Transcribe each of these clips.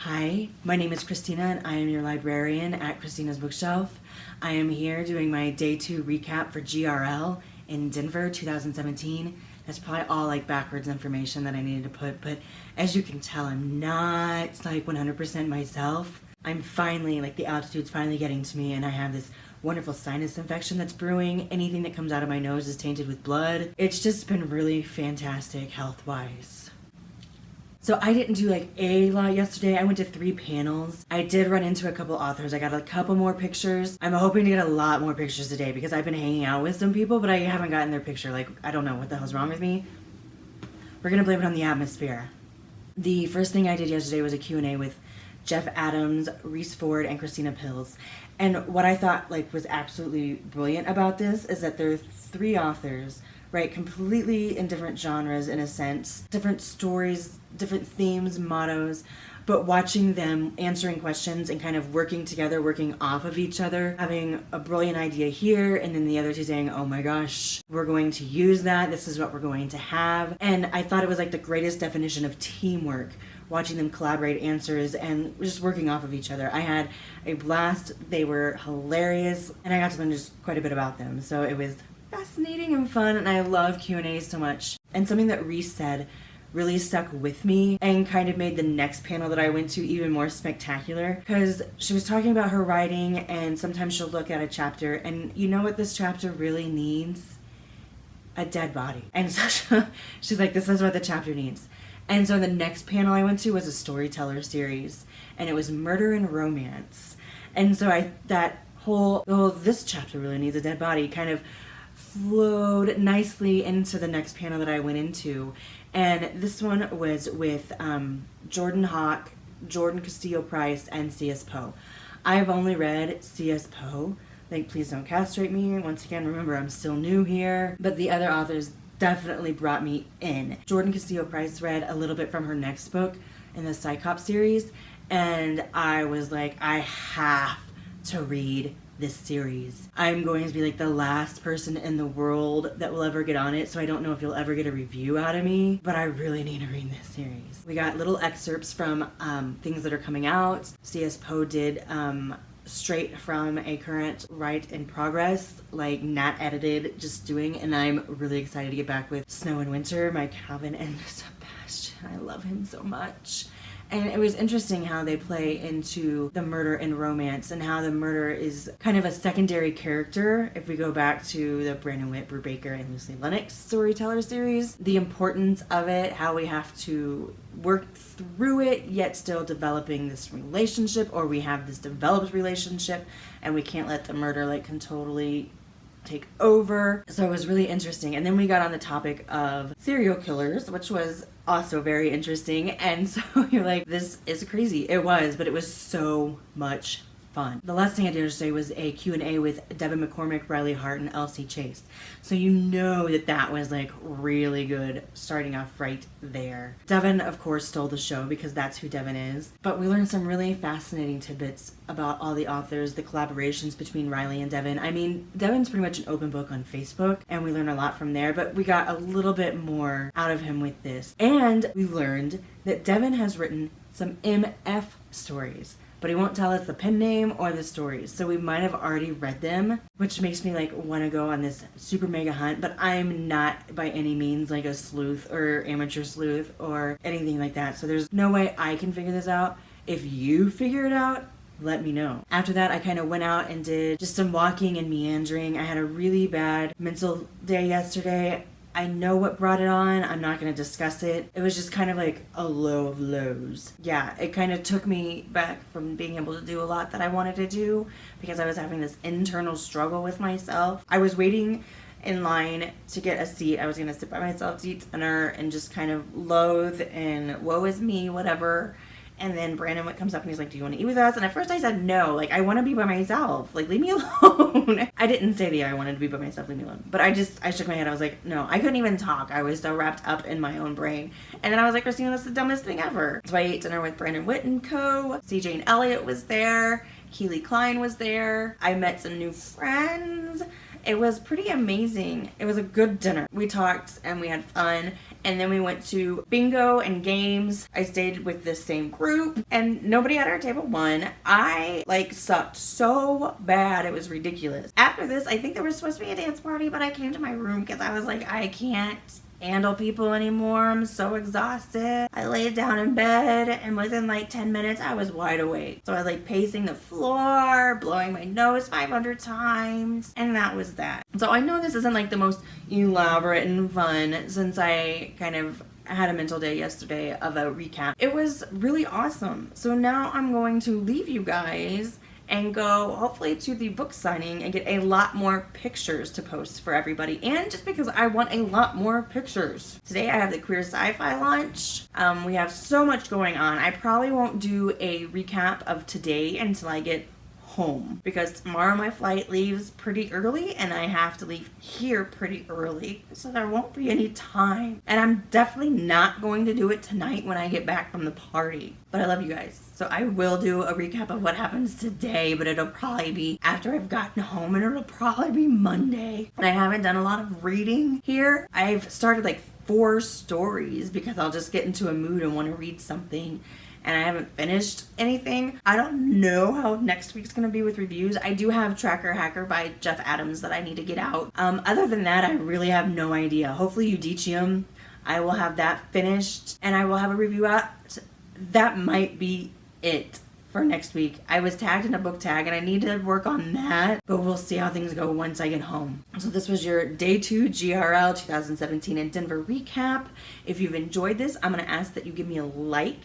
Hi, my name is Christina and I am your librarian at Christina's Bookshelf. I am here doing my day 2 recap for GRL in Denver 2017. That's probably all like backwards information that I needed to put, but as you can tell, I'm not like 100% myself. I'm finally, like the altitude's finally getting to me and I have this wonderful sinus infection that's brewing. Anything that comes out of my nose is tainted with blood. It's just been really fantastic health-wise. So I didn't do like a lot yesterday. I went to 3 panels. I did run into a couple authors. I got a couple more pictures. I'm hoping to get a lot more pictures today because I've been hanging out with some people, but I haven't gotten their picture. Like, I don't know what the hell's wrong with me. We're gonna blame it on the atmosphere. The first thing I did yesterday was a Q&A with Jeff Adams, Rhys and Christina Pilz. And what I thought like was absolutely brilliant about this is that there are 3 authors, right, completely in different genres in a sense, different stories, different themes, mottos, but watching them answering questions and kind of working together, working off of each other, having a brilliant idea here, and then the other 2 saying, oh my gosh, we're going to use that, this is what we're going to have. And I thought it was like the greatest definition of teamwork, watching them collaborate answers and just working off of each other. I had a blast, they were hilarious, and I got to learn just quite a bit about them. So it was fascinating and fun, and I love Q&As so much. And something that Rhys said really stuck with me and kind of made the next panel that I went to even more spectacular, because she was talking about her writing and sometimes she'll look at a chapter and you know what this chapter really needs? A dead body. And so she's like, this is what the chapter needs. And so the next panel I went to was a Storyteller series, and it was murder and romance. And so this chapter really needs a dead body kind of flowed nicely into the next panel that I went into. And this one was with Jordan Hawk, Jordan Castillo Price, and C.S. Poe. I've only read C.S. Poe. Like, please don't castrate me. Once again, remember, I'm still new here. But the other authors definitely brought me in. Jordan Castillo Price read a little bit from her next book in the Psychop series, and I was like, I have to read this series. I'm going to be like the last person in the world that will ever get on it, so I don't know if you'll ever get a review out of me, but I really need to read this series. We got little excerpts from things that are coming out. C.S. Poe did straight from a current write in progress, like not edited, just doing, and I'm really excited to get back with Snow and Winter, my Calvin and Sebastian. I love him so much. And it was interesting how they play into the murder and romance and how the murder is kind of a secondary character. If we go back to the Brandon Whit, Brubaker, and Lucy Lennox Storyteller series, the importance of it, how we have to work through it, yet still developing this relationship, or we have this developed relationship and we can't let the murder like can totally take over. So it was really interesting. And then we got on the topic of serial killers, which was also very interesting. And so you're like, this is crazy. It was, but it was so much fun. The last thing I did yesterday was a Q&A with Devon, McCormack, Riley Hart, and Elsie Chase. So you know that was like really good starting off right there. Devon, of course, stole the show because that's who Devon is. But we learned some really fascinating tidbits about all the authors, the collaborations between Riley and Devon. I mean, Devon's pretty much an open book on Facebook, and we learned a lot from there, but we got a little bit more out of him with this. And we learned that Devon has written some MF stories, but he won't tell us the pen name or the stories. So we might have already read them, which makes me like want to go on this super mega hunt, but I'm not by any means like a sleuth or amateur sleuth or anything like that. So there's no way I can figure this out. If you figure it out, let me know. After that, I kind of went out and did just some walking and meandering. I had a really bad mental day yesterday. I know what brought it on. I'm not going to discuss it. It was just kind of like a low of lows. Yeah, it kind of took me back from being able to do a lot that I wanted to do because I was having this internal struggle with myself. I was waiting in line to get a seat. I was going to sit by myself to eat dinner and just kind of loathe and woe is me, whatever. And then Brandon comes up and he's like, do you want to eat with us? And at first I said no. Like, I want to be by myself. Like, leave me alone. I didn't say I wanted to be by myself, leave me alone. But I shook my head. I was like, no. I couldn't even talk. I was so wrapped up in my own brain. And then I was like, Christina, that's the dumbest thing ever. So I ate dinner with Brandon Whit and co. CJ and Elliot was there. Keely Klein was there. I met some new friends. It was pretty amazing. It was a good dinner. We talked and we had fun. and then we went to bingo and games. I stayed with this same group, and nobody at our table won. I sucked so bad, it was ridiculous. After this, I think there was supposed to be a dance party, but I came to my room because I was like, I can't handle people anymore. I'm so exhausted. I laid down in bed, and within 10 minutes I was wide awake. So I was pacing the floor, blowing my nose 500 times, and that was that. So I know this isn't the most elaborate and fun, since I kind of had a mental day yesterday of a recap. It was really awesome. So now I'm going to leave you guys and go hopefully to the book signing and get a lot more pictures to post for everybody, and just because I want a lot more pictures. Today I have the queer sci-fi launch. We have so much going on. I probably won't do a recap of today until I get home, because tomorrow my flight leaves pretty early and I have to leave here pretty early, so there won't be any time, and I'm definitely not going to do it tonight when I get back from the party. But I love you guys, so I will do a recap of what happens today, but it'll probably be after I've gotten home, and it'll probably be Monday. And I haven't done a lot of reading here. I've started 4 stories because I'll just get into a mood and want to read something, and I haven't finished anything. I don't know how next week's gonna be with reviews. I do have Tracker Hacker by Jeff Adams that I need to get out. Other than that, I really have no idea. Hopefully Udicium, I will have that finished, and I will have a review out. That might be it for next week. I was tagged in a book tag, and I need to work on that, but we'll see how things go once I get home. So this was your Day 2 GRL 2017 in Denver recap. If you've enjoyed this, I'm gonna ask that you give me a like.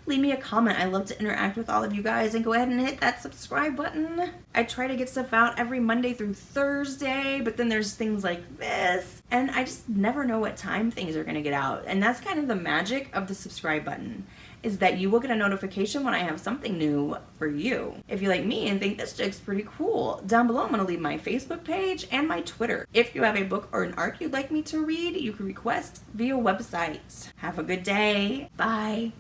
Leave me a comment. I love to interact with all of you guys, and go ahead and hit that subscribe button. I try to get stuff out every Monday through Thursday, but then there's things like this, and I just never know what time things are gonna get out. And that's kind of the magic of the subscribe button, is that you will get a notification when I have something new for you. If you like me and think this chick's pretty cool, down below I'm gonna leave my Facebook page and my Twitter. If you have a book or an arc you'd like me to read, you can request via website. Have a good day. Bye.